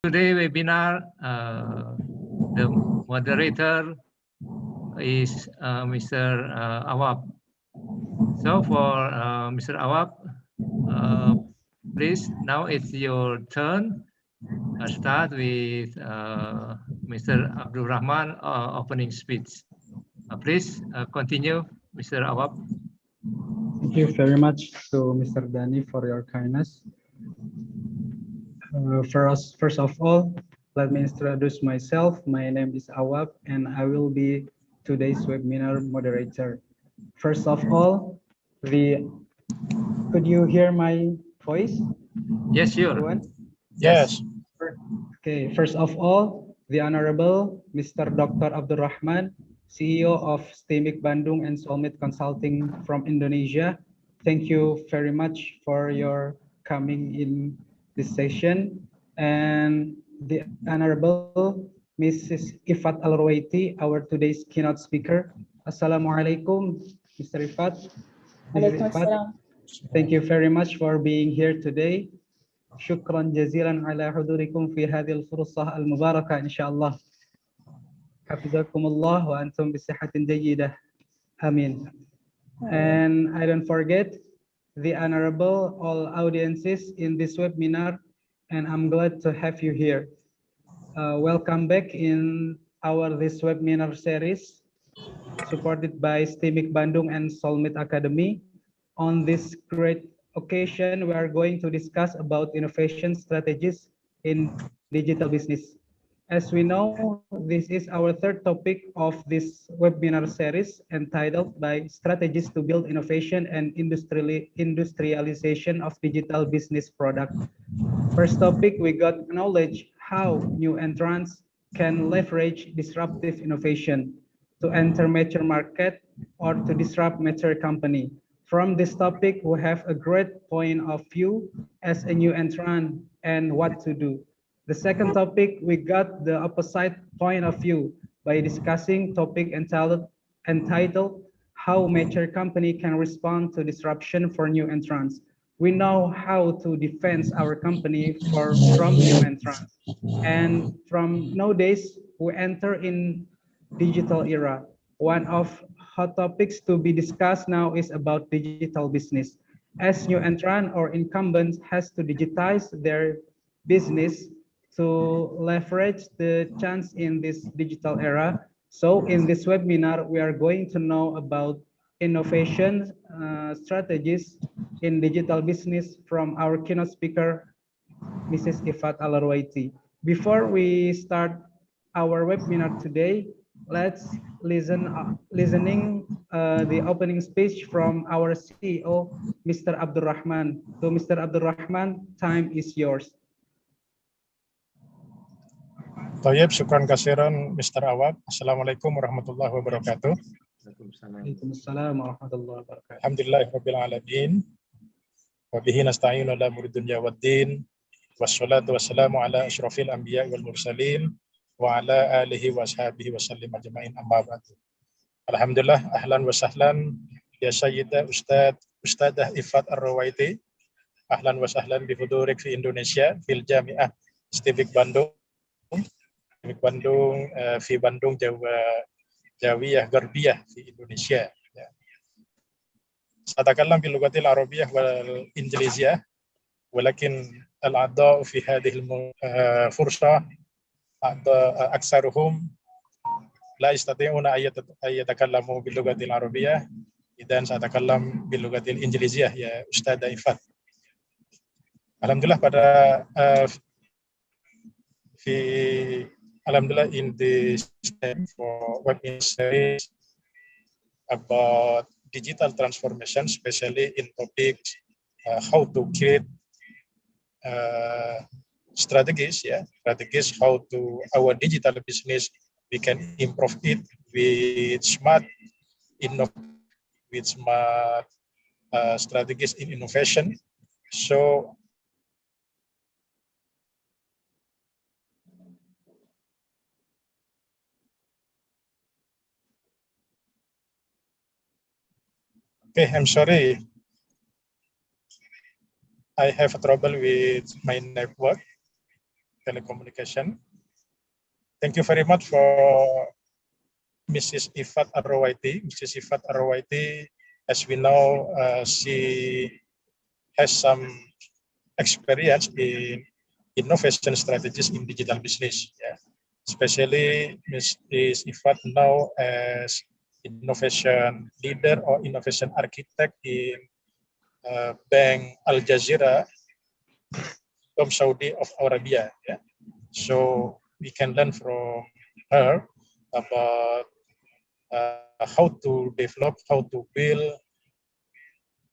Today webinar, the moderator is Mr. Awab. So for Mr. Awab, please, now it's your turn. Start with Mr. Abdul Rahman opening speech. Please continue, Mr. Awab. Thank you very much to Mr. Dani for your kindness. First of all, let me introduce myself. My name is Awab, and I will be today's webinar moderator. First of all, could you hear my voice? Yes, sure. Everyone? Yes. Okay, first of all, the Honorable Mr. Dr. Abdul Rahman, CEO of Stategies Bandung and Soulmate Consulting from Indonesia. Thank you very much for your coming in this session. And the Honorable Mrs. Ifat Al-Ruwaiti, our today's keynote speaker. Assalamualaikum, Mr. Ifat. Mrs. Ifat, thank you very much for being here today. شكرا جزيلا على حضوركم في هذه الفرصة المباركة إن شاء الله. حفظكم الله وأنتم بصحة جيدة. آمين. And I don't forget the honorable all audiences in this webinar, and I'm glad to have you here. Welcome back in this webinar series supported by Stategies Bandung and Soulmate Academy. On this great occasion, we are going to discuss about innovation strategies in digital business. As we know, this is our third topic of this webinar series entitled by Strategies to Build Innovation and Industrialization of Digital Business Product. First topic, we got knowledge how new entrants can leverage disruptive innovation to enter mature market or to disrupt mature company. From this topic, we have a great point of view as a new entrant and what to do. The second topic, we got the opposite point of view by discussing topic entitled how mature company can respond to disruption for new entrants. We know how to defend our company from new entrants. And from nowadays, we enter in digital era. One of hot topics to be discussed now is about digital business. As new entrant or incumbents has to digitize their business to leverage the chance in this digital era. So in this webinar, we are going to know about innovation strategies in digital business from our keynote speaker, Mrs. Ifat Al-Ruwaiti. Before we start our webinar today, let's listening the opening speech from our CEO, Mr. Abdul Rahman. So Mr. Abdul Rahman, time is yours. Tayyib, syukran kasiran Mr. Awab. Assalamualaikum warahmatullahi wabarakatuh. Waalaikumsalam warahmatullahi wabarakatuh. Alhamdulillahirabbil alamin. Wa bihi nasta'inu ala umuri dunya waddin. Wassalatu wassalamu ala asyrafil anbiya wal mursalin wa ala alihi wa ashabihi wa sallim ajma'in amma ba'du. Alhamdulillah, ahlan wa sahlan ya Sayyidah Ustadzah Ifat Ar-Ruwaiti. Ahlan wa sahlan bi hudurik fi Indonesia fil Jami'ah Stategies Bandung. Fi Bandung Jawiyah Garbiyah fi Indonesia. Satakallam bil lughatil arabiyyah wal injiliziyah walakin al-a'dha'u fi hadhihi al-fursa aksaruhum la yastati'una ay yatakallamu bil lughatil arabiyyah idan satakallam bil lughatil injiliziyah ya Ustadzah Ifat. Alhamdulillah Alhamdulillah in this for webinar series about digital transformation, especially in topics how to create strategies how to our digital business we can improve it with smart strategies in innovation. So okay, I'm sorry. I have trouble with my network. telecommunication. Thank you very much for Mrs. Ifat Arwaiti. Mrs. Ifat Arwaiti, as we know, she has some experience in innovation strategies in digital business. Yeah. Especially Mrs. Ifat now as innovation leader or innovation architect in Bank Al Jazeera from Saudi of Arabia. Yeah. So we can learn from her about how to develop, how to build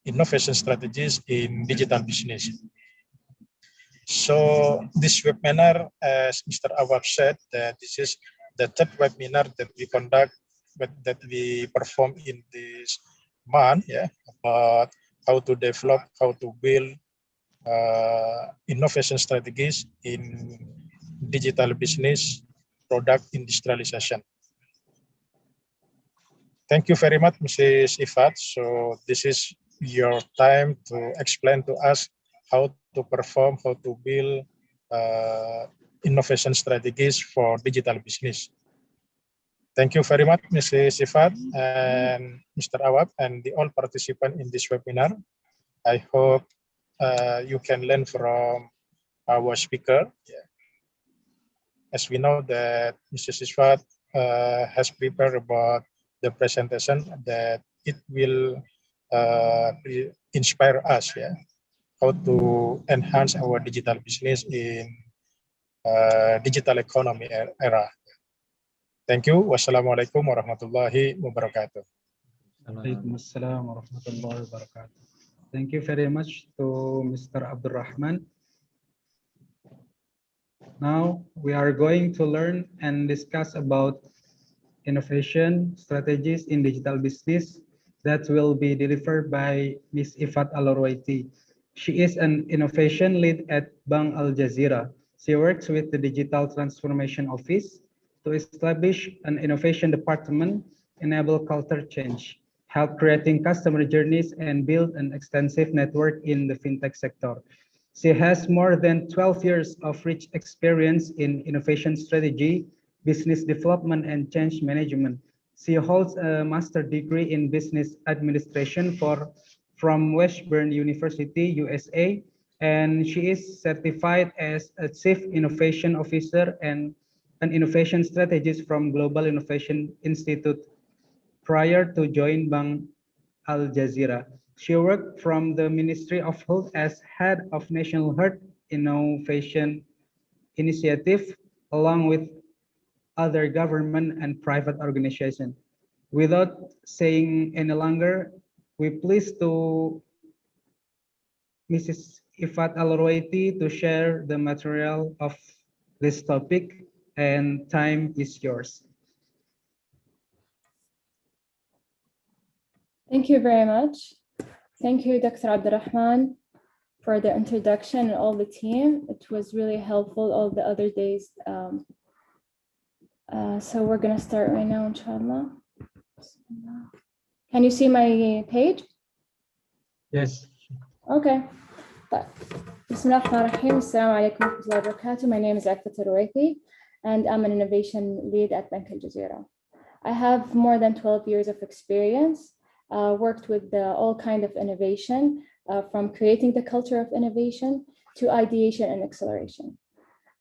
innovation strategies in digital business. So this webinar, as Mr. Awab said, that this is the third webinar that we conduct, that we perform in this month, yeah, about how to develop, how to build innovation strategies in digital business product industrialization. Thank you very much, Mrs. Ifat. So this is your time to explain to us how to perform, how to build innovation strategies for digital business. Thank you very much, Mrs. Ifat and Mr. Awab and the all participants in this webinar. I hope you can learn from our speaker. Yeah. As we know that Mrs. Ifat has prepared about the presentation that it will inspire us, yeah, how to enhance our digital business in digital economy era. Thank you. Wassalamualaikum warahmatullahi wabarakatuh. Waalaikumsalam warahmatullahi wabarakatuh. Thank you very much to Mr. Abdul Rahman. Now we are going to learn and discuss about innovation strategies in digital business that will be delivered by Ms. Ifat Al-Ruwaiti. She is an innovation lead at Bank Al Jazeera. She works with the Digital Transformation Office to establish an innovation department, enable culture change, help creating customer journeys, and build an extensive network in the fintech sector. She has more than 12 years of rich experience in innovation strategy, business development, and change management. She holds a master's degree in business administration from Washburn University, USA, and she is certified as a Chief Innovation Officer and an innovation strategist from Global Innovation Institute prior to joining Bank Al Jazeera. She worked from the Ministry of Health as head of National Health Innovation Initiative, along with other government and private organizations. Without saying any longer, we pleased to Mrs. Ifat Al-Ruwaiti to share the material of this topic, and time is yours. Thank you very much. Thank you, Dr. Abdurrahman, for the introduction and all the team. It was really helpful all the other days. So we're going to start right now, inshallah. Can you see my page? Yes. Okay. Bismillah ar-Rahman ar-Rahim. Assalamu alaikum wa rahmatullahi wa barakatuh. My name is Ifat Al-Ruwaiti, and I'm an innovation lead at Bank Al Jazeera. I have more than 12 years of experience, worked with all kinds of innovation, from creating the culture of innovation to ideation and acceleration.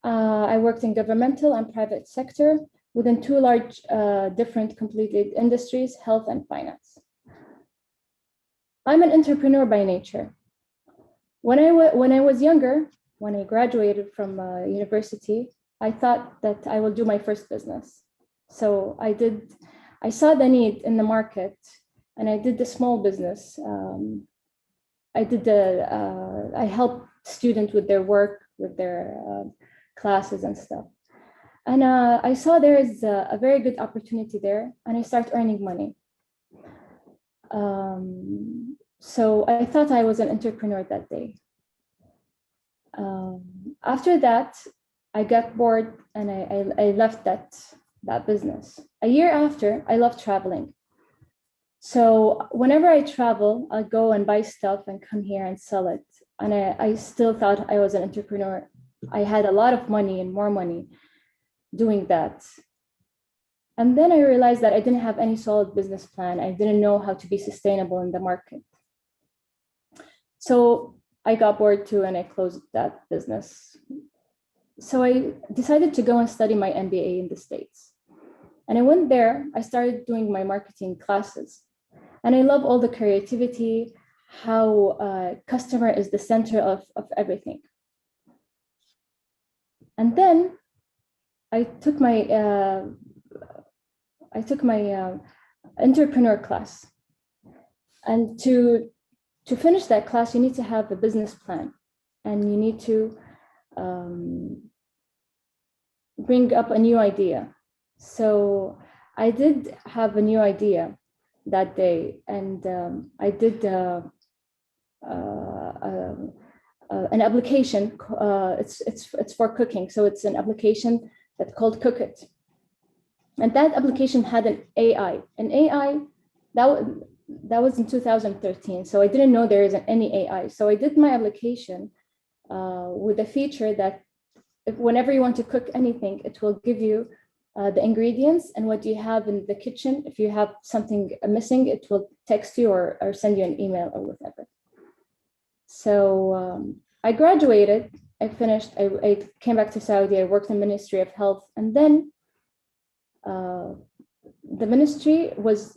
I worked in governmental and private sector within two large, different completely industries, health and finance. I'm an entrepreneur by nature. When I was younger, when I graduated from university, I thought that I will do my first business. So I saw the need in the market, and I did the small business. I helped students with their work, with their classes and stuff. And I saw there is a very good opportunity there, and I started earning money. So I thought I was an entrepreneur that day. After that, I got bored and I left that business. A year after, I love traveling. So whenever I travel, I'll go and buy stuff and come here and sell it. And I still thought I was an entrepreneur I had a lot of money and more money doing that. And then I realized that I didn't have any solid business plan. I didn't know how to be sustainable in the market. So I got bored too, and I closed that business. So I decided to go and study my MBA in the States. And I went there, I started doing my marketing classes. And I love all the creativity, how customer is the center of everything. And then I took my entrepreneur class. And to finish that class, you need to have a business plan, and you need to bring up a new idea. So I did have a new idea that day, and I did an application. It's for cooking, so it's an application that's called Cook It, and that application had an AI. An AI that was in 2013, so I didn't know there isn't any AI. So I did my application with a feature that whenever you want to cook anything, it will give you the ingredients and what you have in the kitchen. If you have something missing, it will text you or send you an email or whatever. So I graduated, I finished, I came back to Saudi, I worked in Ministry of Health, and then the ministry was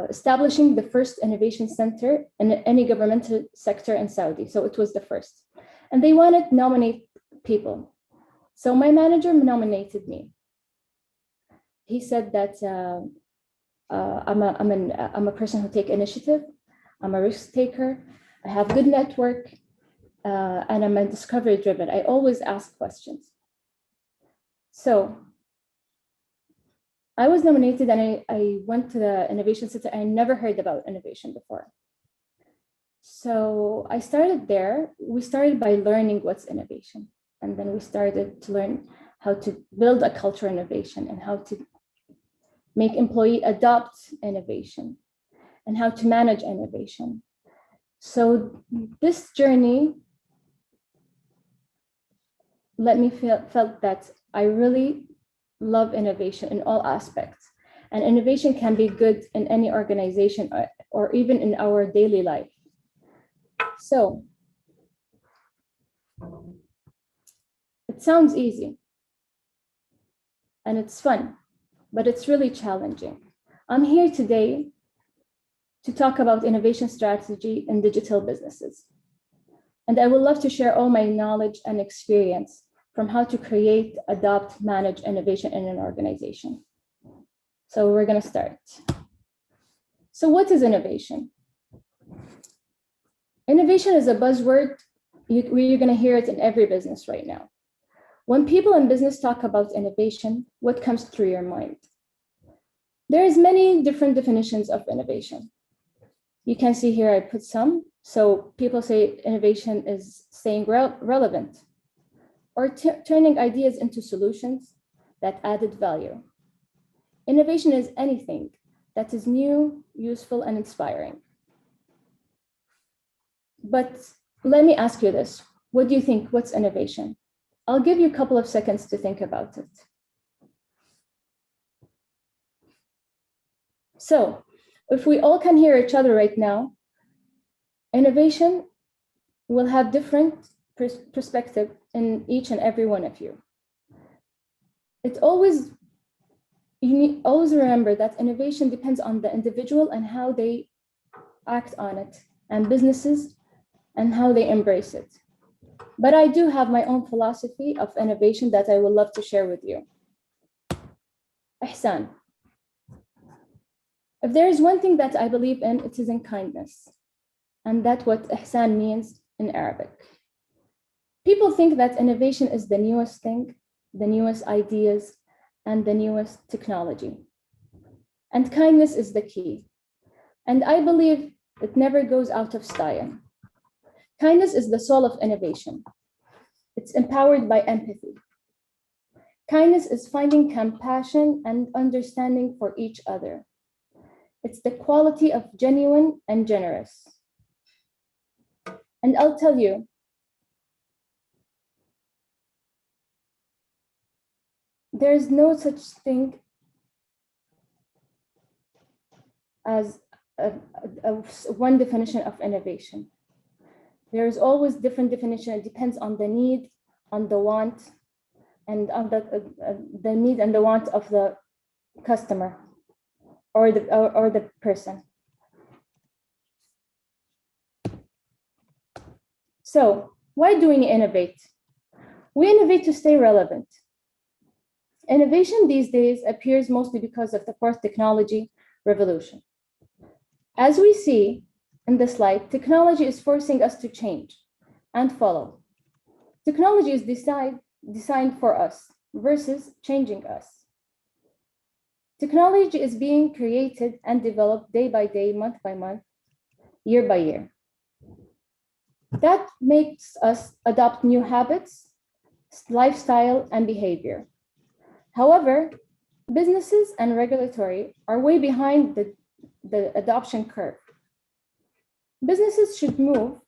establishing the first innovation center in any governmental sector in Saudi. So it was the first. And they wanted to nominate people. So my manager nominated me. He said that I'm a person who takes initiative, I'm a risk taker, I have good network, and I'm a discovery driven. I always ask questions. So I was nominated, and I went to the innovation center. I never heard about innovation before. So I started there. We started by learning what's innovation. And then we started to learn how to build a culture of innovation and how to make employee adopt innovation and how to manage innovation. So this journey let me felt that I really love innovation in all aspects. And innovation can be good in any organization or even in our daily life. So it sounds easy and it's fun, but it's really challenging. I'm here today to talk about innovation strategy in digital businesses. And I would love to share all my knowledge and experience from how to create, adopt, manage innovation in an organization. So we're going to start. So what is innovation? Innovation is a buzzword. You're going to hear it in every business right now. When people in business talk about innovation, what comes through your mind? There's many different definitions of innovation. You can see here, I put some. So people say innovation is staying relevant or turning ideas into solutions that added value. Innovation is anything that is new, useful, and inspiring. But let me ask you this. What do you think? What's innovation? I'll give you a couple of seconds to think about it. So if we all can hear each other right now, innovation will have different perspective in each and every one of you. You need always remember that innovation depends on the individual and how they act on it, and businesses and how they embrace it. But I do have my own philosophy of innovation that I would love to share with you. Ihsan. If there is one thing that I believe in, it is in kindness. And that's what ihsan means in Arabic. People think that innovation is the newest thing, the newest ideas, and the newest technology. And kindness is the key. And I believe it never goes out of style. Kindness is the soul of innovation. It's empowered by empathy. Kindness is finding compassion and understanding for each other. It's the quality of genuine and generous. And I'll tell you, there's no such thing as one definition of innovation. There is always different definition. It depends on the need, on the want, and on the need and the want of the customer or the person. So why do we innovate? We innovate to stay relevant. Innovation these days appears mostly because of the fourth technology revolution. As we see in the slide, technology is forcing us to change and follow. Technology is designed for us versus changing us. Technology is being created and developed day by day, month by month, year by year. That makes us adopt new habits, lifestyle, and behavior. However, businesses and regulatory are way behind the adoption curve. Businesses should move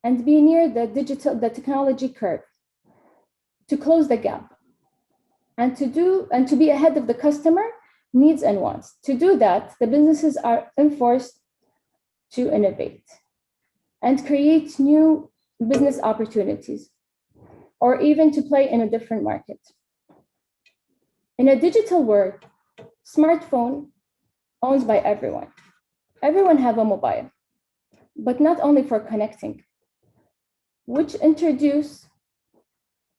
and be near the technology curve to close the gap and to be ahead of the customer needs and wants. To do that, the businesses are enforced to innovate and create new business opportunities, or even to play in a different market. In a digital world, smartphone owned by everyone. Everyone have a mobile, but not only for connecting, which introduce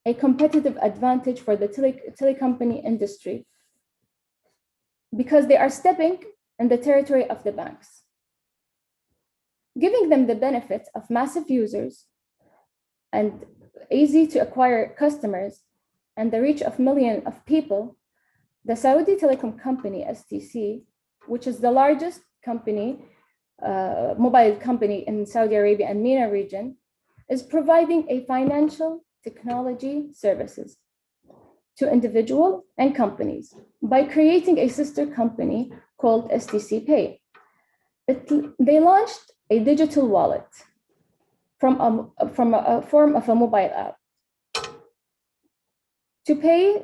a competitive advantage for the telecompany industry because they are stepping in the territory of the banks, giving them the benefit of massive users and easy to acquire customers and the reach of millions of people. The Saudi telecom company, STC, which is the largest company, mobile company in Saudi Arabia and MENA region, is providing a financial technology services to individuals and companies by creating a sister company called STC Pay. They launched a digital wallet from a form of a mobile app to pay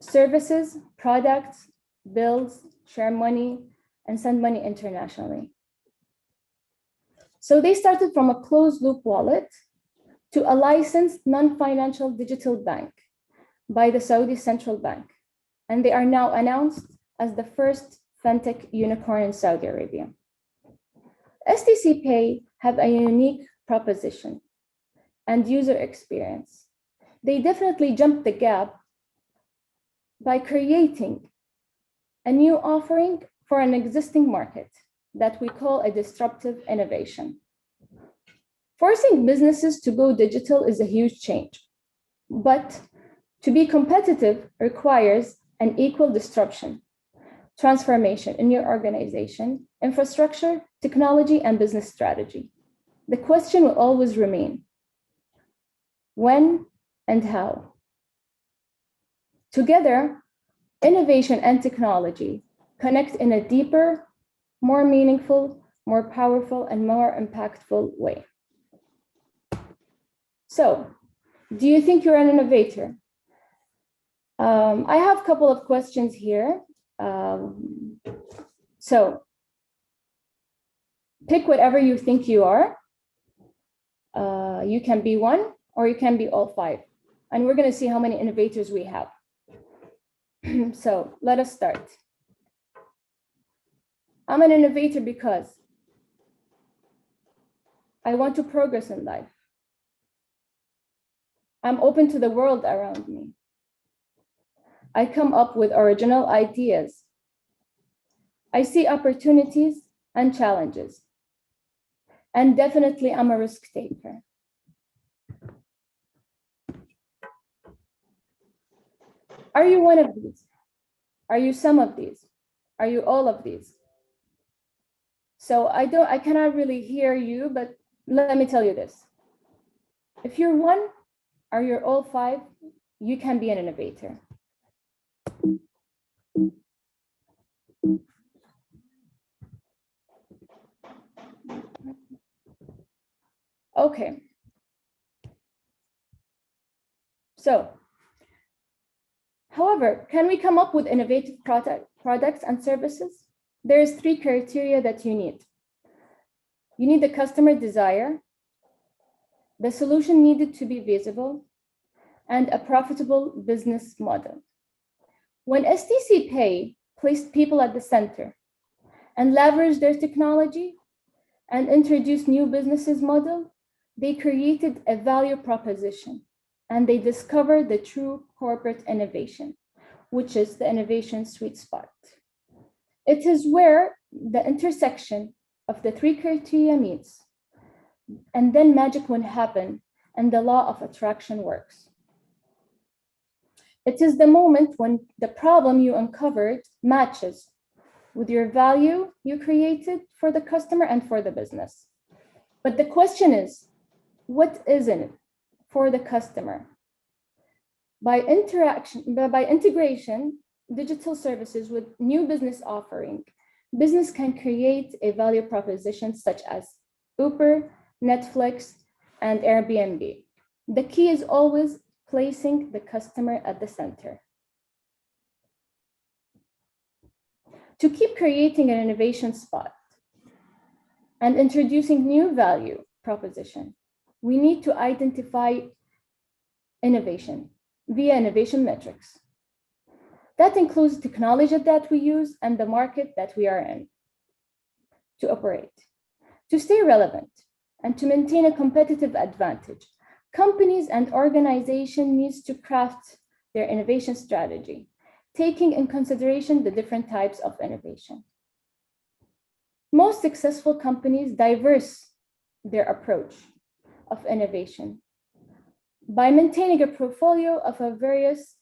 services, products, bills, share money, and send money internationally. So they started from a closed loop wallet to a licensed non-financial digital bank by the Saudi Central Bank. And they are now announced as the first fintech unicorn in Saudi Arabia. STC Pay have a unique proposition and user experience. They definitely jumped the gap by creating a new offering for an existing market that we call a disruptive innovation. Forcing businesses to go digital is a huge change, but to be competitive requires an equal disruption, transformation in your organization, infrastructure, technology, and business strategy. The question will always remain, when and how? Together, innovation and technology connect in a deeper, more meaningful, more powerful, and more impactful way. So, do you think you're an innovator? I have a couple of questions here. So, pick whatever you think you are. You can be one, or you can be all five. And we're going to see how many innovators we have. So, let us start. I'm an innovator because I want to progress in life. I'm open to the world around me. I come up with original ideas. I see opportunities and challenges. And definitely, I'm a risk taker. Are you one of these? Are you some of these? Are you all of these? So I cannot really hear you, but let me tell you this. If you're one, or you're all five, you can be an innovator. Okay. So However, can we come up with innovative products and services? There's 3 criteria that you need. You need the customer desire, the solution needed to be visible, and a profitable business model. When STC Pay placed people at the center and leveraged their technology and introduced new businesses model, they created a value proposition and they discovered the true corporate innovation, which is the innovation sweet spot. It is where the intersection of the 3 criteria meets, and then magic will happen and the law of attraction works. It is the moment when the problem you uncovered matches with your value you created for the customer and for the business. But the question is, what is in it for the customer? By integration, digital services with new business offering, business can create a value proposition such as Uber, Netflix, and Airbnb. The key is always placing the customer at the center. To keep creating an innovation spot and introducing new value proposition, we need to identify innovation via innovation metrics. That includes technology that we use and the market that we are in to operate. To stay relevant and to maintain a competitive advantage, companies and organizations need to craft their innovation strategy, taking in consideration the different types of innovation. Most successful companies diverse their approach of innovation by maintaining a portfolio of a various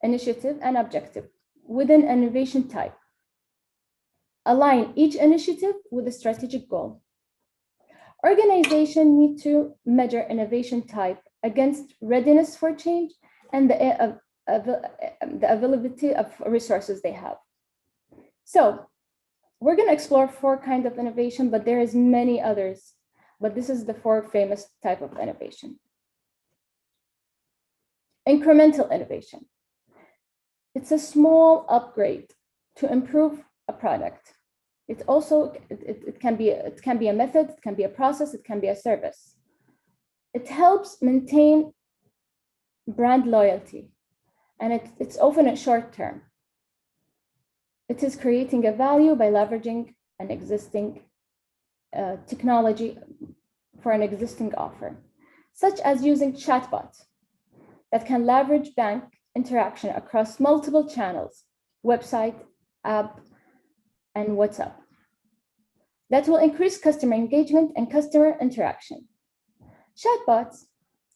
initiative and objective within innovation type. Align each initiative with a strategic goal. Organizations need to measure innovation type against readiness for change and the availability of resources they have. So we're going to explore 4 kinds of innovation, but there is many others. But this is the 4 famous type of innovation. Incremental innovation. It's a small upgrade to improve a product. It can be a method, it can be a process, it can be a service. It helps maintain brand loyalty, and it's often a short term. It is creating a value by leveraging an existing technology for an existing offer, such as using chatbots that can leverage bank interaction across multiple channels, website, app, and WhatsApp. That will increase customer engagement and customer interaction. Chatbots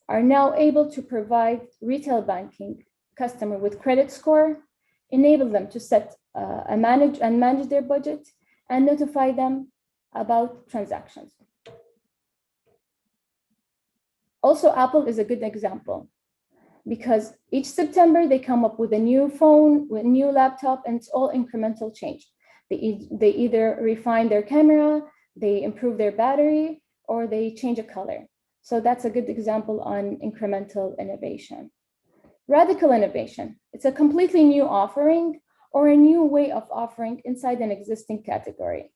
are now able to provide retail banking customer with credit score, enable them to set manage their budget, and notify them about transactions. Also, Apple is a good example because each September they come up with a new phone, with a new laptop, and it's all incremental change. They either refine their camera, they improve their battery, or they change a color. So that's a good example on incremental innovation. Radical innovation. It's a completely new offering or a new way of offering inside an existing category,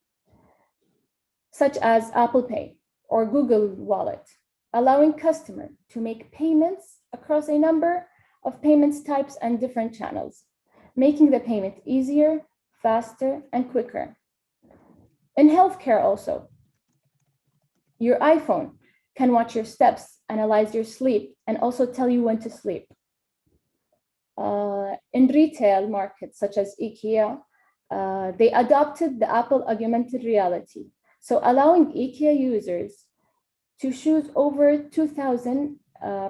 such as Apple Pay or Google Wallet, allowing customers to make payments across a number of payments types and different channels, making the payment easier, faster, and quicker. In healthcare also, your iPhone can watch your steps, analyze your sleep, and also tell you when to sleep. In retail markets such as IKEA, they adopted the Apple augmented reality, so allowing IKEA users to choose over 2,000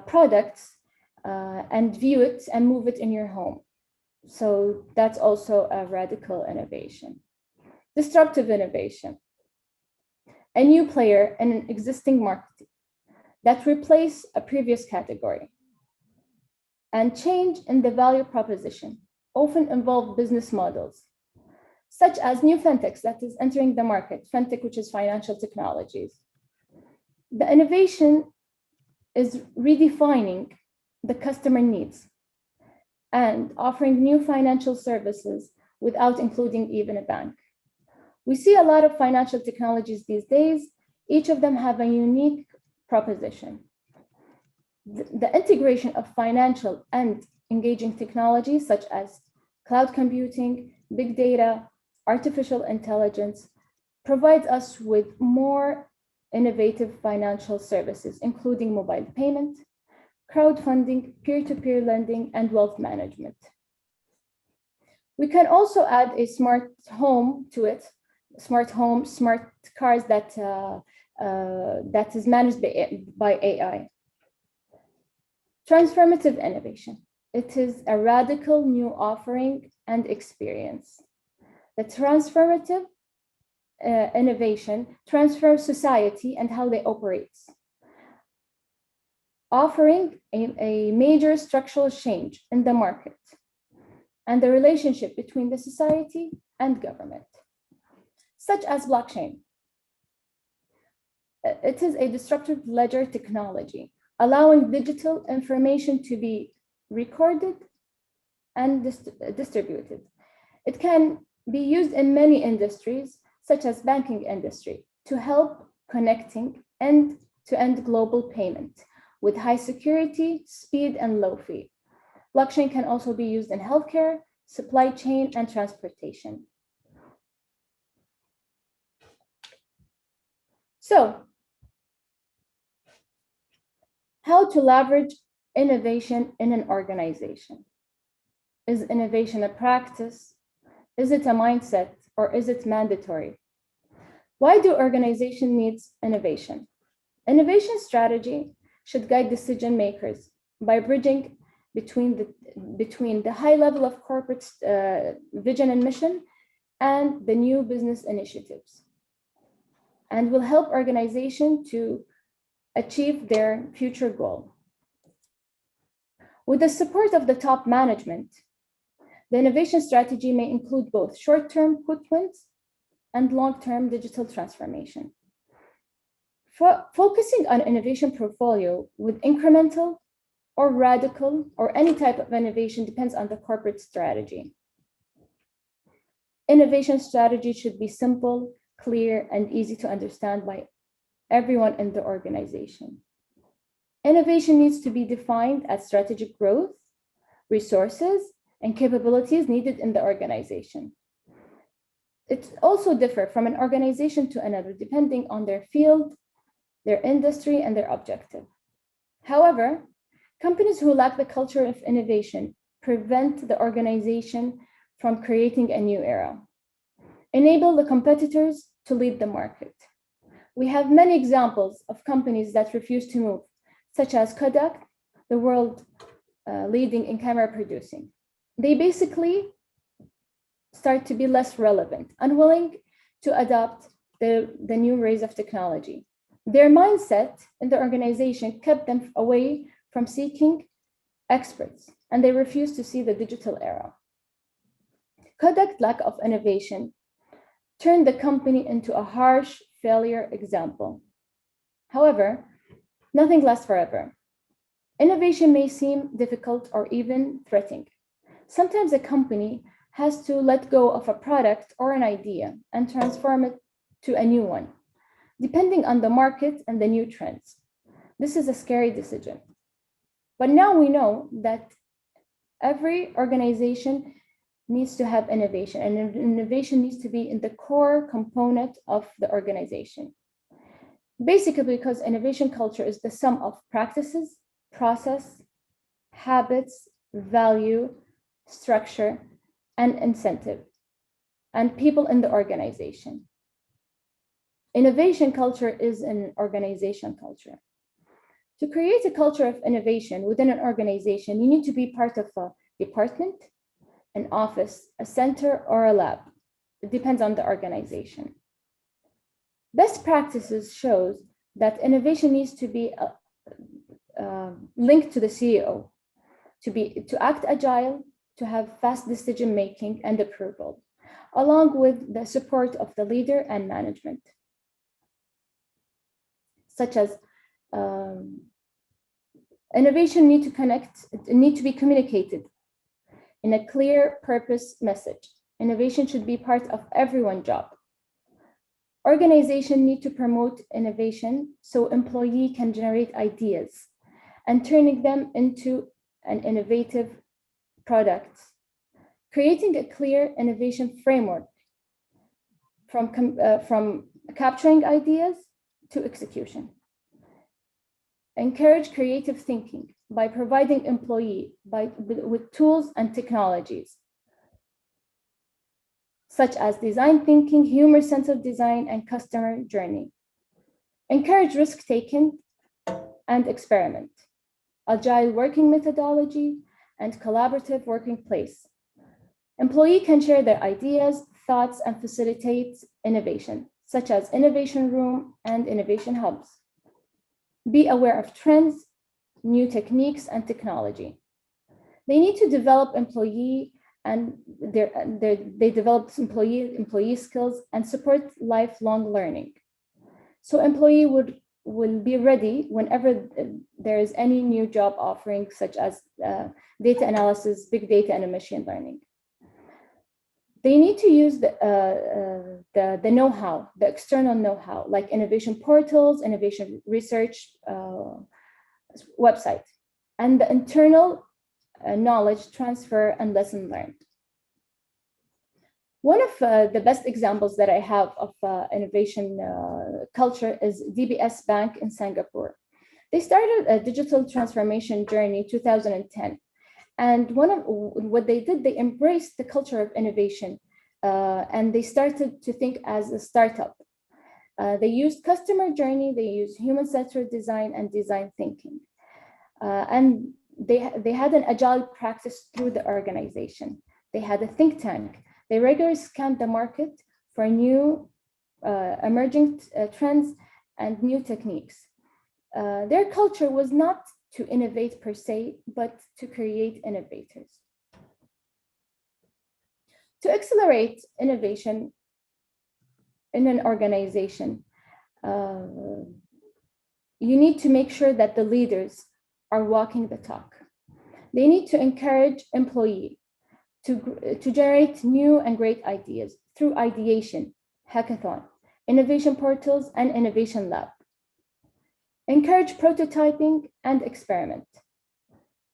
products and view it and move it in your home. So that's also a radical innovation. Disruptive innovation. A new player in an existing market that replace a previous category. And change in the value proposition often involve business models, such as new fintechs that is entering the market, fintech, which is financial technologies. The innovation is redefining the customer needs and offering new financial services without including even a bank. We see a lot of financial technologies these days. Each of them have a unique proposition. The integration of financial and engaging technologies such as cloud computing, big data, artificial intelligence provides us with more innovative financial services, including mobile payment, crowdfunding, peer-to-peer lending, and wealth management. We can also add a smart home to it, smart home, smart cars that is managed by AI. Transformative innovation. It is a radical new offering and experience. The transformative innovation transforms society and how they operate, offering a major structural change in the market and the relationship between the society and government, such as blockchain. It is a disruptive ledger technology, allowing digital information to be recorded and distributed. It can be used in many industries, such as banking industry, to help connecting end-to-end global payment with high security, speed, and low fee. Blockchain can also be used in healthcare, supply chain, and transportation. So, how to leverage innovation in an organization? Is innovation a practice? Is it a mindset, or is it mandatory? Why do organizations need innovation? Innovation strategy should guide decision makers by bridging between the high level of corporate vision and mission and the new business initiatives, and will help organizations to achieve their future goal. With the support of the top management, the innovation strategy may include both short-term quick wins and long-term digital transformation. Focusing on innovation portfolio with incremental or radical or any type of innovation depends on the corporate strategy. Innovation strategy should be simple, clear, and easy to understand by everyone in the organization. Innovation needs to be defined as strategic growth, resources, and capabilities needed in the organization. It also differs from an organization to another depending on their field, their industry, and their objective. However, companies who lack the culture of innovation prevent the organization from creating a new era, enable the competitors to lead the market. We have many examples of companies that refuse to move, such as Kodak, the world leading in camera producing. They basically start to be less relevant, unwilling to adopt the new ways of technology. Their mindset in the organization kept them away from seeking experts, and they refused to see the digital era. Kodak's lack of innovation turned the company into a harsh failure example. However, nothing lasts forever. Innovation may seem difficult or even threatening. Sometimes a company has to let go of a product or an idea and transform it to a new one, depending on the market and the new trends. This is a scary decision. But now we know that every organization needs to have innovation, and innovation needs to be in the core component of the organization. Basically, because innovation culture is the sum of practices, process, habits, value, structure, and incentive, and people in the organization. Innovation culture is an organization culture. To create a culture of innovation within an organization, you need to be part of a department, an office, a center, or a lab. It depends on the organization. Best practices shows that innovation needs to be linked to the CEO, to act agile, to have fast decision-making and approval, along with the support of the leader and management, such as innovation need to be communicated in a clear purpose message. Innovation should be part of everyone's job. Organizations need to promote innovation so employee can generate ideas and turning them into an innovative product. Creating a clear innovation framework from capturing ideas to execution. Encourage creative thinking by providing employee with tools and technologies, such as design thinking, humor-centered design, and customer journey. Encourage risk-taking and experiment, agile working methodology, and collaborative working place. Employee can share their ideas, thoughts, and facilitate innovation, such as innovation room and innovation hubs. Be aware of trends, new techniques, and technology. They need to develop employee and they develop employee skills and support lifelong learning. So employee will be ready whenever there is any new job offering, such as data analysis, big data, and machine learning. They need to use the know-how, the external know-how, like innovation portals, innovation research website, and the internal knowledge transfer and lesson learned. One of the best examples that I have of innovation culture is DBS Bank in Singapore. They started a digital transformation journey 2010. And what they did, they embraced the culture of innovation and they started to think as a startup. They used customer journey, they used human-centered design and design thinking. And they had an agile practice through the organization. They had a think tank. They regularly scanned the market for new emerging trends and new techniques. Their culture was not to innovate per se, but to create innovators. To accelerate innovation in an organization, you need to make sure that the leaders are walking the talk. They need to encourage employees to generate new and great ideas through ideation, hackathon, innovation portals, and innovation lab. Encourage prototyping and experiment.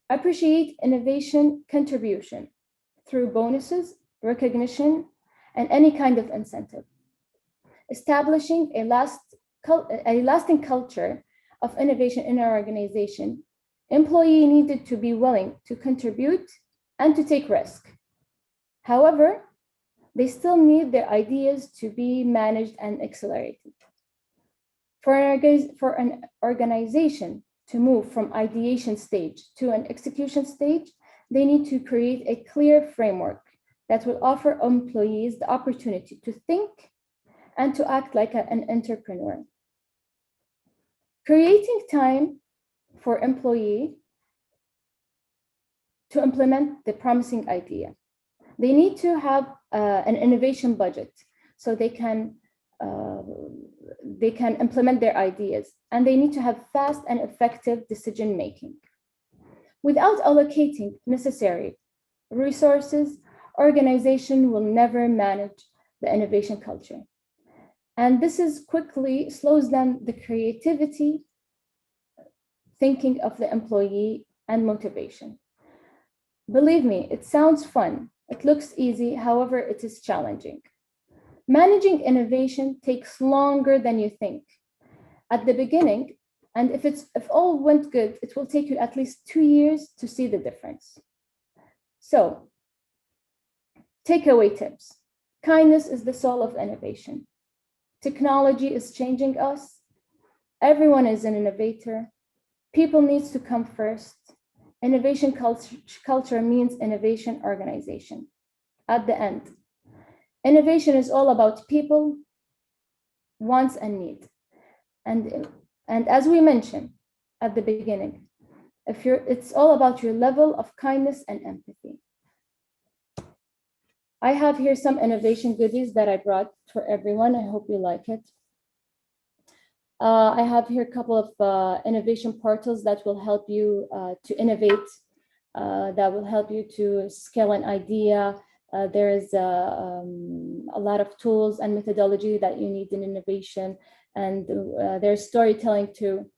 Appreciate innovation contribution through bonuses, recognition, and any kind of incentive. Establishing a lasting culture of innovation in our organization, employee needed to be willing to contribute and to take risk. However, they still need their ideas to be managed and accelerated. For an organization to move from ideation stage to an execution stage, they need to create a clear framework that will offer employees the opportunity to think and to act like an entrepreneur. Creating time for employee to implement the promising idea. They need to have an innovation budget so they can implement their ideas, and they need to have fast and effective decision-making. Without allocating necessary resources, organization will never manage the innovation culture. And this is quickly slows down the creativity, thinking of the employee, and motivation. Believe me, it sounds fun. It looks easy, however, it is challenging. Managing innovation takes longer than you think. At the beginning, and if all went good, it will take you at least 2 years to see the difference. So, takeaway tips. Kindness is the soul of innovation. Technology is changing us. Everyone is an innovator. People needs to come first. Innovation culture means innovation organization. At the end, innovation is all about people, wants, and need. And as we mentioned at the beginning, it's all about your level of kindness and empathy. I have here some innovation goodies that I brought for everyone. I hope you like it. I have here a couple of innovation portals that will help you to innovate that will help you to scale an idea. There is a lot of tools and methodology that you need in innovation, and there's storytelling too.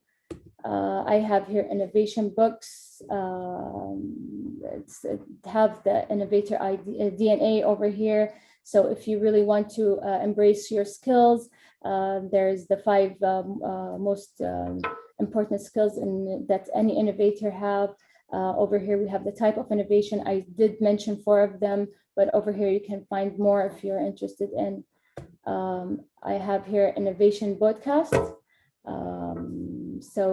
I have here innovation books. It have the innovator DNA over here. So if you really want to embrace your skills, there's the 5 most important skills that any innovator have. Over here, we have the type of innovation. I did mention 4 of them, but over here you can find more if you're interested in. I have here innovation podcast. So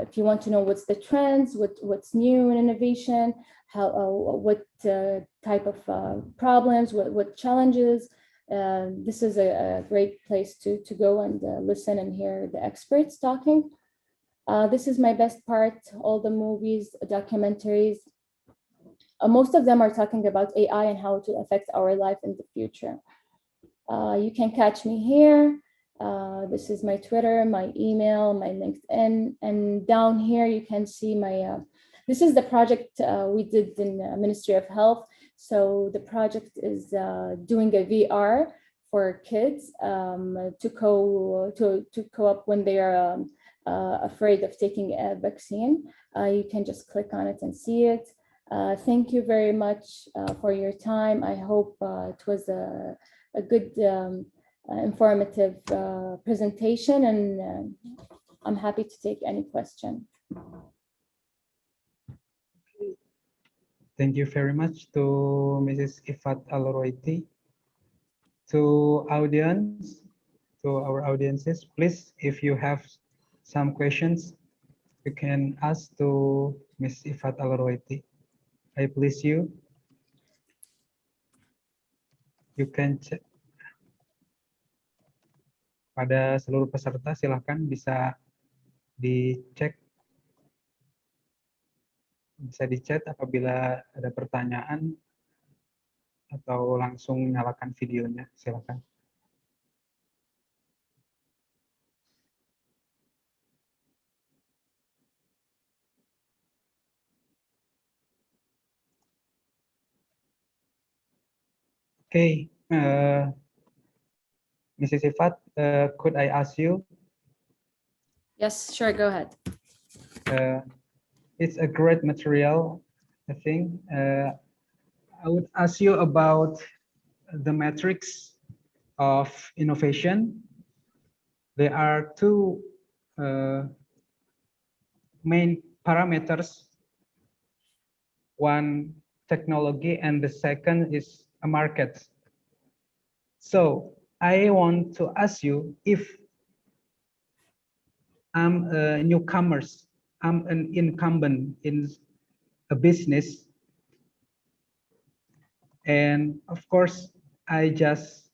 if you want to know what's the trends, what's new in innovation, what type of problems, what challenges, this is a great place to go and listen and hear the experts talking. This is my best part, all the movies, documentaries. Most of them are talking about AI and how it will affect our life in the future. You can catch me here. This is my Twitter, my email, my LinkedIn, and down here you can see my, this is the project we did in the Ministry of Health. So the project is doing a VR for kids to co-op when they are afraid of taking a vaccine. You can just click on it and see it. Thank you very much for your time. I hope it was a good informative presentation, and I'm happy to take any question. Thank you very much to Mrs. Ifat Al-Roiti. To our audiences, please, if you have some questions, you can ask to Ms. Ifat Al-Roiti. I please you. You can check. Pada seluruh peserta, silakan bisa dicek, bisa di-chat apabila ada pertanyaan atau langsung nyalakan videonya, silakan. Okay, Mrs. Ifat, could I ask you? Yes, sure, go ahead. It's a great material, I think. I would ask you about the metrics of innovation. There are 2 main parameters. One, technology, and the second is a market. So I want to ask you, if I'm a newcomer, I'm an incumbent in a business, and of course, I just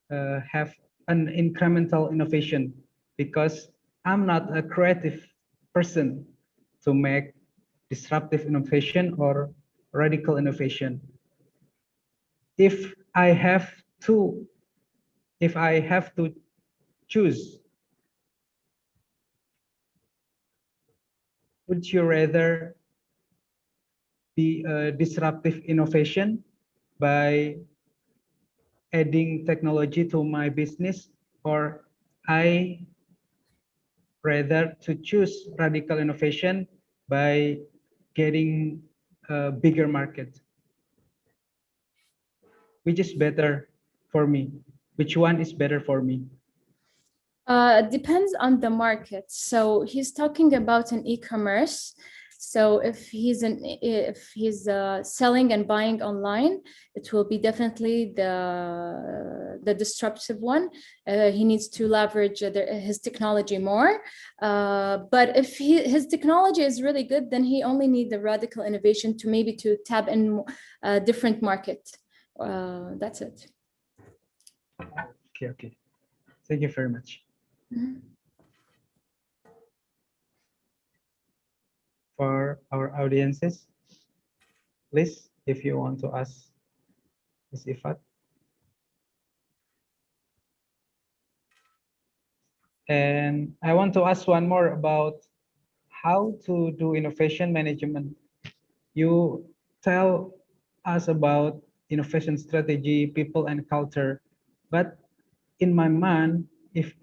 have an incremental innovation because I'm not a creative person to make disruptive innovation or radical innovation. If I have to choose, would you rather be a disruptive innovation by adding technology to my business, or I rather to choose radical innovation by getting a bigger market? Which is better for me? Which one is better for me? Depends on the market. So he's talking about an e-commerce. So if he's selling and buying online, it will be definitely the disruptive one. He needs to leverage his technology more. But if his technology is really good, then he only needs the radical innovation to maybe to tap in a different market. That's it. Okay. Thank you very much. Mm-hmm. For our audiences, please, if you want to ask Ms. Ifat. And I want to ask one more about how to do innovation management you tell us about innovation strategy, people and culture. But in my mind, if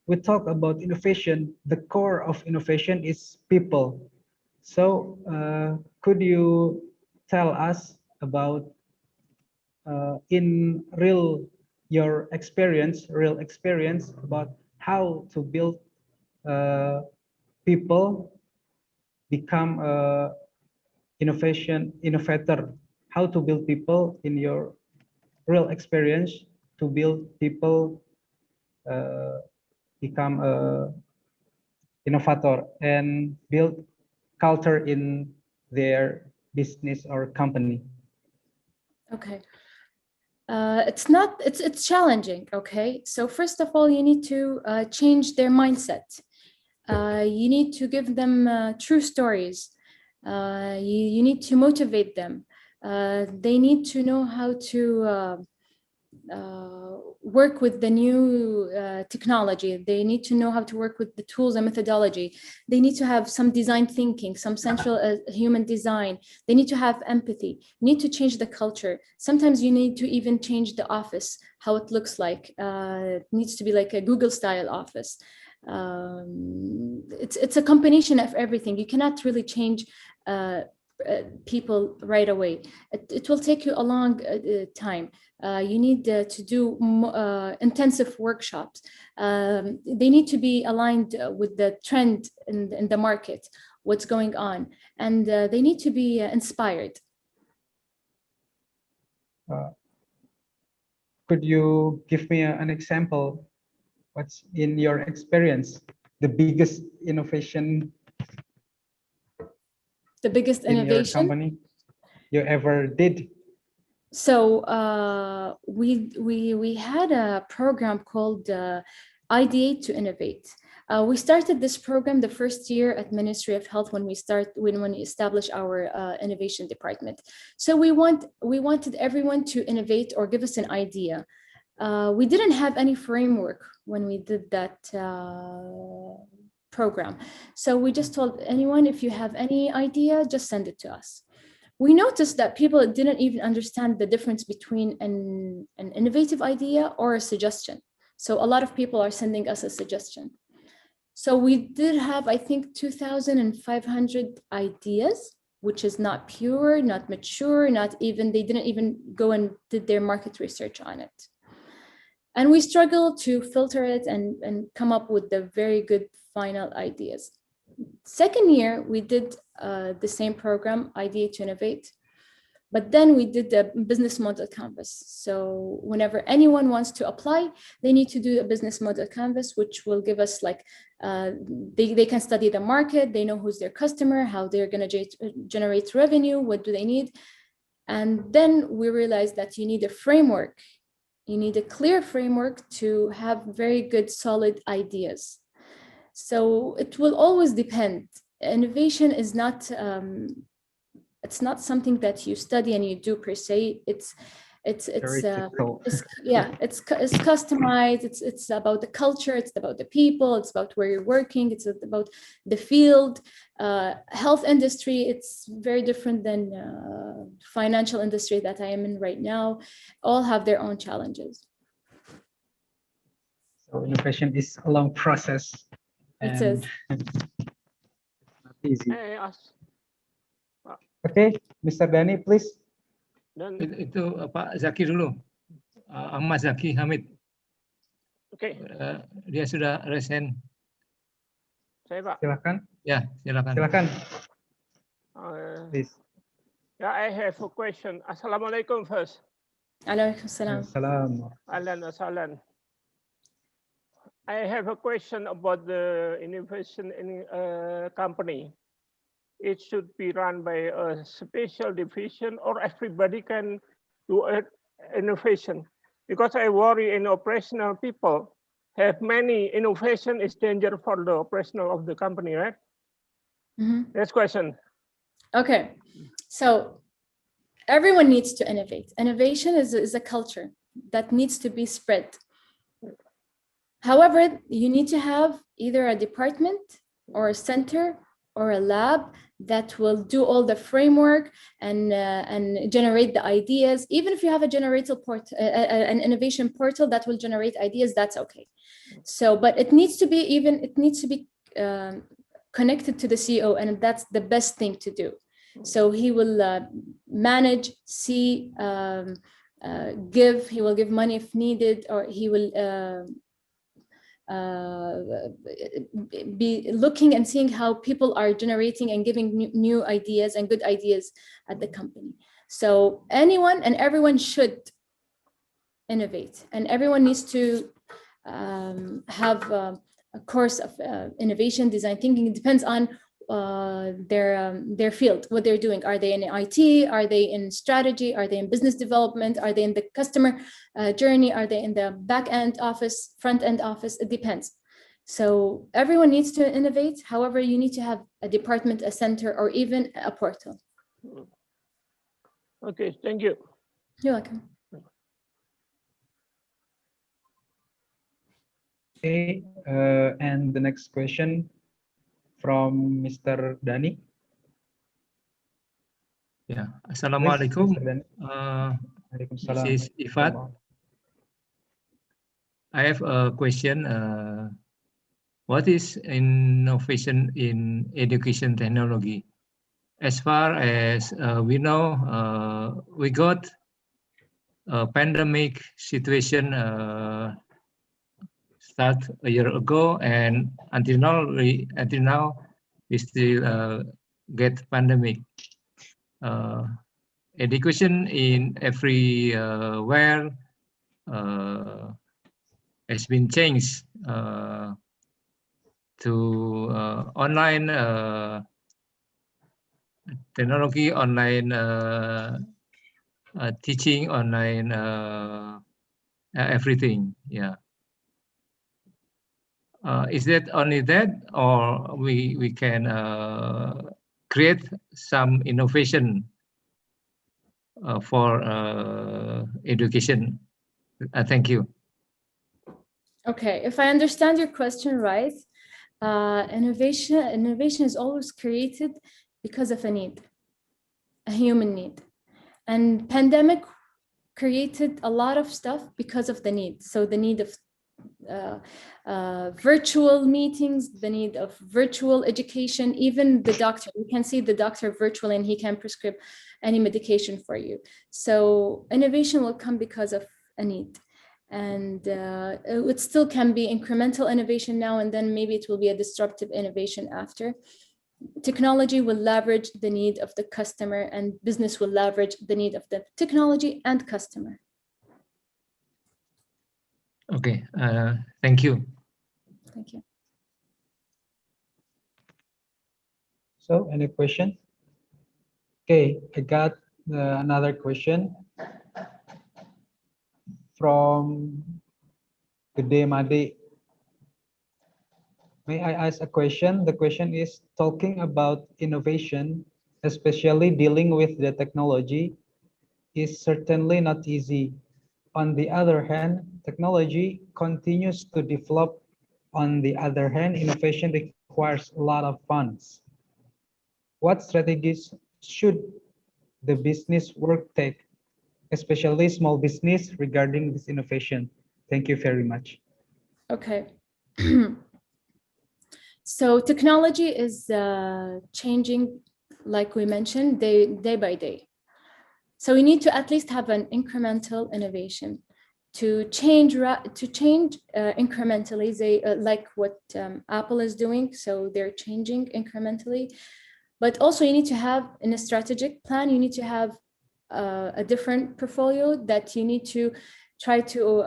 we talk about innovation, the core of innovation is people. So could you tell us about in your real experience about how to build people become a innovator, how to build people in your real experience to build people become a innovator and build culture in their business or company. Okay. It's challenging. Okay. So first of all, you need to change their mindset. You need to give them true stories. You need to motivate them. They need to know how to work with the new technology. They need to know how to work with the tools and methodology. They need to have some design thinking, some central human design. They need to have empathy. You need to change the culture. Sometimes you need to even change the office, how it looks like. It needs to be like a Google style office. It's a combination of everything. You cannot really change people right away. It will take you a long time. You need to do intensive workshops. They need to be aligned with the trend in the market, what's going on, and they need to be inspired. Could you give me an example? What's in your experience the biggest innovation? The biggest innovation in your company you ever did? So we had a program called Ideate to Innovate. We started this program the first year at Ministry of Health when we established our innovation department. So we wanted everyone to innovate or give us an idea. We didn't have any framework when we did that program. So we just told anyone, if you have any idea, just send it to us. We noticed that people didn't even understand the difference between an innovative idea or a suggestion. So a lot of people are sending us a suggestion. So we did have, I think, 2,500 ideas, which is not pure, not mature, they didn't even go and did their market research on it. And we struggled to filter it and come up with the very good final ideas. Second year, we did the same program, Ideate to Innovate, but then we did the business model canvas. So whenever anyone wants to apply, they need to do a business model canvas, which will give us like, they can study the market, they know who's their customer, how they're gonna generate revenue, what do they need. And then we realized that you need a framework. You need a clear framework to have very good, solid ideas. So it will always depend. Innovation is not, it's not something that you study and you do per se. It's customized. It's about the culture. It's about the people. It's about where you're working. It's about the field. Health industry, it's very different than financial industry that I am in right now. All have their own challenges. So innovation is a long process. It is. Not easy. Okay, Mr. Dani, please. Itu Pak Zaki dulu, Ahmad Zaki Hamid. Oke. Dia sudah resen. Saya Pak. Silakan. Ya, silakan. Silakan. Please. Yeah, I have a question. Assalamualaikum first. Waalaikumsalam. Ahlan wa sahlan. I have a question about the innovation in a company. It should be run by a special division or everybody can do innovation. Because I worry in operational people have many innovation is danger for the operational of the company, right? Mm-hmm. Next question. Okay, so everyone needs to innovate. Innovation is a culture that needs to be spread. However, you need to have either a department or a center or a lab that will do all the framework and generate the ideas. Even if you have a generator portal, an innovation portal that will generate ideas, that's okay. So, but it needs to be connected to the CEO, and that's the best thing to do. So he will manage, see, he will give money if needed, or he will be looking and seeing how people are generating and giving new ideas and good ideas at the company. So anyone and everyone should innovate, and everyone needs to have a course of innovation, design thinking. It depends on their field, what they're doing. Are they in IT? Are they in strategy? Are they in business development? Are they in the customer journey? Are they in the back end office, front end office? It depends. So everyone needs to innovate. However, you need to have a department, a center, or even a portal. Okay, thank you. You're welcome. Okay, and the next question from Mr. Dani. Yeah, Assalamualaikum. Waalaikumsalam. This is Ifat. I have a question. What is innovation in education technology? As far as we know, we got a pandemic situation start a year ago, and until now we still get pandemic. Education in everywhere has been changed to online technology, online teaching, online everything. Yeah. Is that only that, or we can create some innovation for education? Thank you. Okay, if I understand your question right, innovation is always created because of a need, a human need, and pandemic created a lot of stuff because of the need. So the need of virtual meetings, the need of virtual education, even the doctor. You can see the doctor virtually and he can prescribe any medication for you. So innovation will come because of a need. And it still can be incremental innovation now, and then maybe it will be a disruptive innovation after. Technology will leverage the need of the customer, and business will leverage the need of the technology and customer. Okay, thank you. Thank you. So, any questions? Okay, I got another question from Gede Made. May I ask a question? The question is, talking about innovation, especially dealing with the technology, is certainly not easy. On the other hand, technology continues to develop. On the other hand, innovation requires a lot of funds. What strategies should the business work take, especially small business, regarding this innovation? Thank you very much. Okay. So technology is changing, like we mentioned, day by day. So we need to at least have an incremental innovation to change incrementally, like what Apple is doing. So they're changing incrementally. But also you need to have, in a strategic plan, you need to have a different portfolio that you need to try to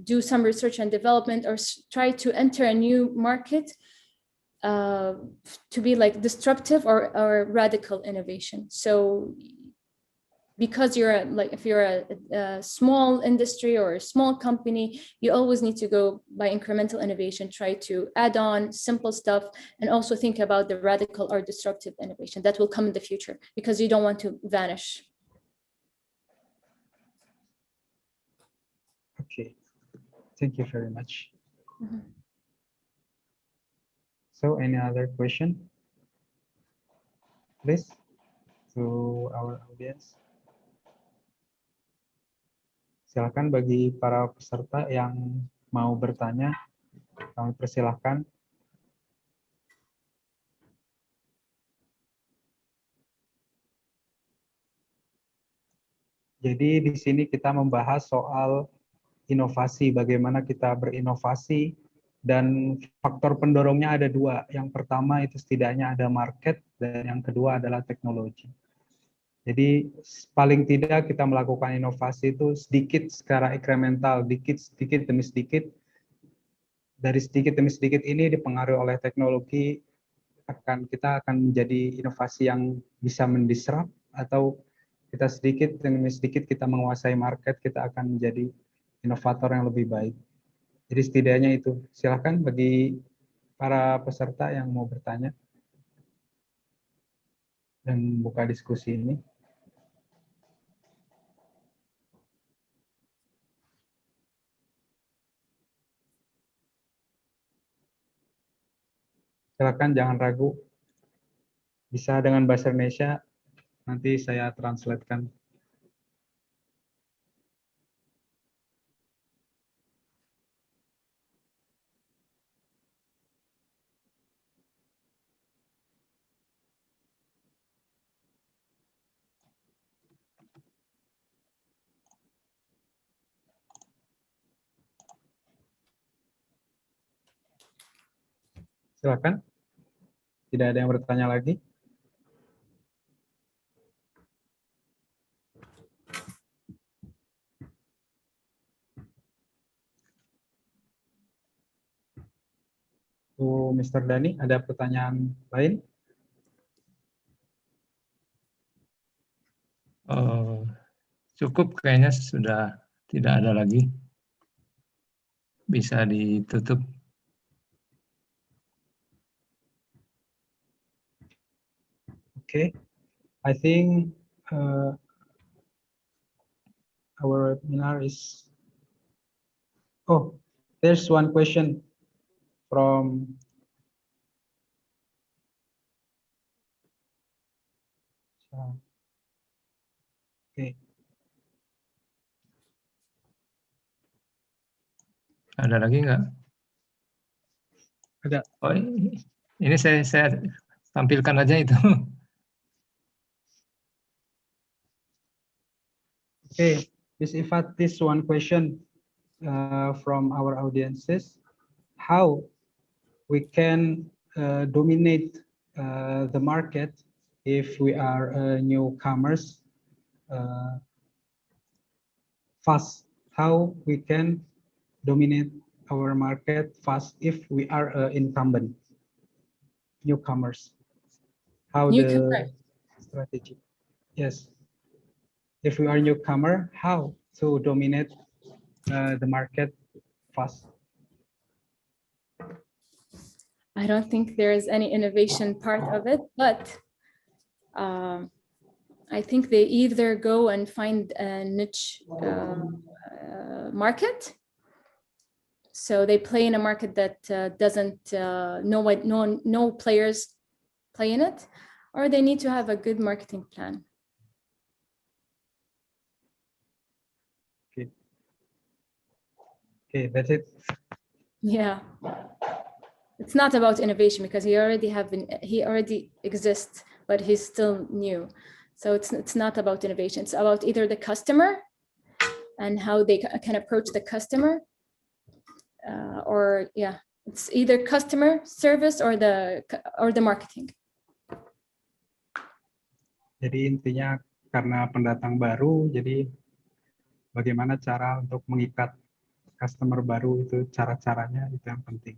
do some research and development, or try to enter a new market to be like disruptive or radical innovation. So because you're like, if you're a small industry or a small company, you always need to go by incremental innovation, try to add on simple stuff, and also think about the radical or disruptive innovation that will come in the future, because you don't want to vanish. Okay, thank you very much. Mm-hmm. So any other question? please, to our audience. Silakan bagi para peserta yang mau bertanya, kami persilahkan. Jadi di sini kita membahas soal inovasi, bagaimana kita berinovasi, dan faktor pendorongnya ada dua. Yang pertama itu setidaknya ada market, dan yang kedua adalah teknologi. Jadi paling tidak kita melakukan inovasi itu sedikit secara incremental, sedikit demi sedikit. Dari sedikit demi sedikit ini dipengaruhi oleh teknologi, kita akan menjadi inovasi yang bisa mendisrupt, atau kita sedikit demi sedikit kita menguasai market, kita akan menjadi inovator yang lebih baik. Jadi setidaknya itu. Silakan bagi para peserta yang mau bertanya dan buka diskusi ini. Silakan, jangan ragu. Bisa dengan bahasa Indonesia, nanti saya translatekan. Silakan. Tidak ada yang bertanya lagi. Mr. Dani, ada pertanyaan lain? Cukup, kayaknya sudah tidak ada lagi. Bisa ditutup. Okay, I think our webinar is. Oh, there's one question from. Okay. Ada lagi nggak? Ada. Oh, ini saya tampilkan aja itu. Okay, Ms. Ifat, this one question from our audiences: how we can dominate the market if we are newcomers fast? How we can dominate our market fast if we are incumbent newcomers? How the strategy? Yes. If we are newcomer, how to dominate the market fast? I don't think there is any innovation part of it, but I think they either go and find a niche market. So they play in a market that doesn't no players play in it, or they need to have a good marketing plan. Okay, that's it. Yeah, it's not about innovation because he already exists, but he's still new. So it's not about innovation. It's about either the customer and how they can approach the customer, or yeah, it's either customer service or the marketing. Jadi intinya karena pendatang baru, jadi bagaimana cara untuk mengikat customer baru, itu cara-caranya itu yang penting.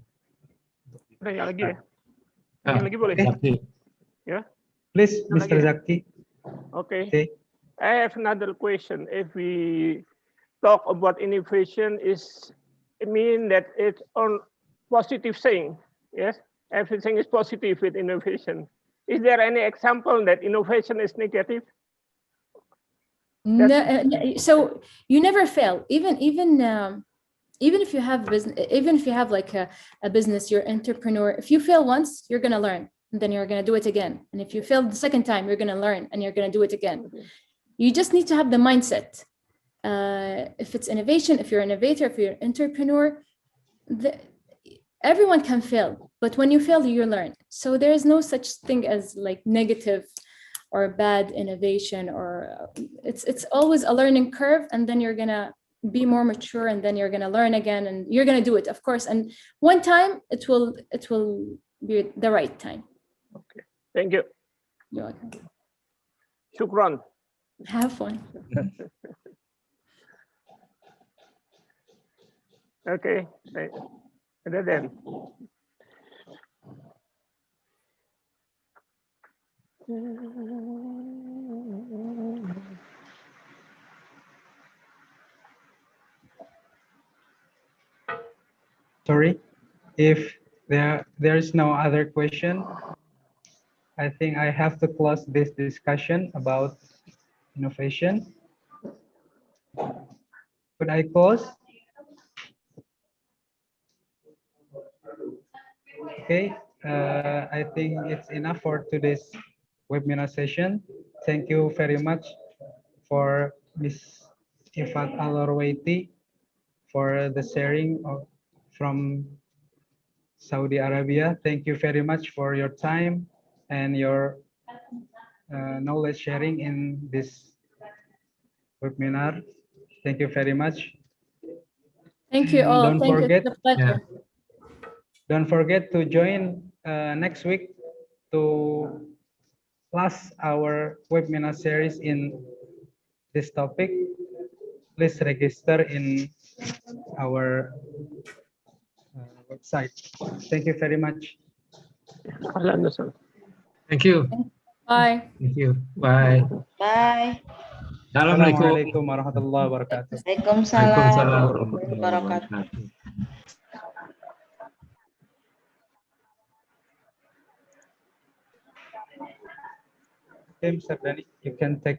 Ada yang lagi ya? Yang lagi boleh? Okay. Ya. Please, Mr. Zaki. Okay. I have another question. If we talk about innovation, it mean that it's on positive thing. Yes, everything is positive with innovation. Is there any example that innovation is negative? No, so you never fail, even if you have business, even if you have like a business, you're an entrepreneur. If you fail once, you're gonna learn. and then you're going to do it again. And if you fail the second time, you're going to learn and you're going to do it again. You just need to have the mindset. If it's innovation, if you're an innovator, if you're an entrepreneur, everyone can fail, but when you fail, you learn. So there is no such thing as like negative or bad innovation, or it's always a learning curve, and then you're gonna be more mature, and then you're gonna learn again, and you're gonna do it, of course. And one time it will be the right time. Okay, thank you. You're welcome. Shukran. Have fun. Okay, and then. Sorry, if there is no other question, I think I have to close this discussion about innovation. Could I close? Okay, I think it's enough for today's webinar session. Thank you very much for Ms. Ifat Al-Rawaiti for the sharing from Saudi Arabia. Thank you very much for your time and your knowledge sharing in this webinar. Thank you very much. Thank you all. Don't Thank forget. you. It's a pleasure. Don't forget to join next week to plus our webinar series in this topic. Please register in our website. Thank you very much. Thank you. Bye. Thank you. Bye. Bye. Assalamualaikum. Assalamualaikum warahmatullahi wabarakatuh. Waalaikumsalam Waalaikumsalam warahmatullahi warahmatullahi wabarakatuh. wabarakatuh. Okay, Mr. Dani, you can take